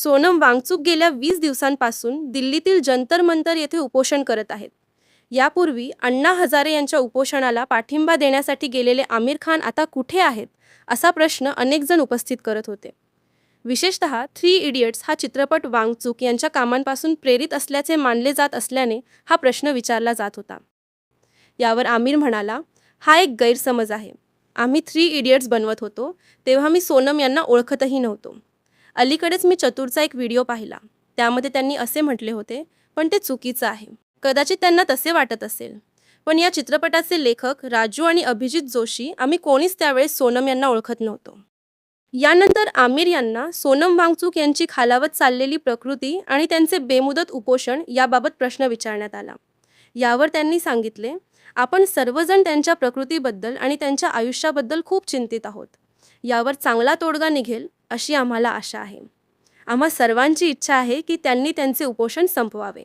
सोनम वांगचुक गेल्या 20 दिवसांपासून दिल्लीतील जंतर मंतर येथे उपोषण करत आहेत. यापूर्वी अण्णा हजारे यांच्या उपोषणाला पाठिंबा देण्यासाठी गेलेले आमिर खान आता कुठे आहेत, असा प्रश्न अनेक जण उपस्थित करत होते. विशेषतः 3 इडियट्स हा चित्रपट वांगचुक यांच्या कामांपासून प्रेरित असल्याचे मानले जात असल्याने हा प्रश्न विचारला जात होता. यावर आमिर म्हणाला, हा एक गैरसमज आहे. आम्ही 3 इडियट्स बनवत होतो तेव्हा मी सोनम यांना ओळखतही नव्हतो. अलीकडेच मी चतुरचा एक व्हिडिओ पाहिला. त्यामध्ये त्यांनी असे म्हटले होते, पण ते चुकीचं आहे. कदाचित त्यांना तसे वाटत असेल. पण या चित्रपटाचे लेखक राजू आणि अभिजित जोशी आम्ही कोणीच त्यावेळेस सोनम यांना ओळखत नव्हतो. यानंतर आमिर यांना सोनम वांगचुक यांची खालावत चाललेली प्रकृती आणि त्यांचे बेमुदत उपोषण याबाबत प्रश्न विचारण्यात आला. यावर त्यांनी सांगितले, आपण सर्वजण त्यांच्या प्रकृतीबद्दल आणि त्यांच्या आयुष्याबद्दल खूप चिंतित आहोत. यावर चांगला तोडगा निघेल अशी आम्हाला आशा आहे. आम्हा सर्वांची इच्छा आहे की त्यांनी त्यांचे उपोषण संपवावे.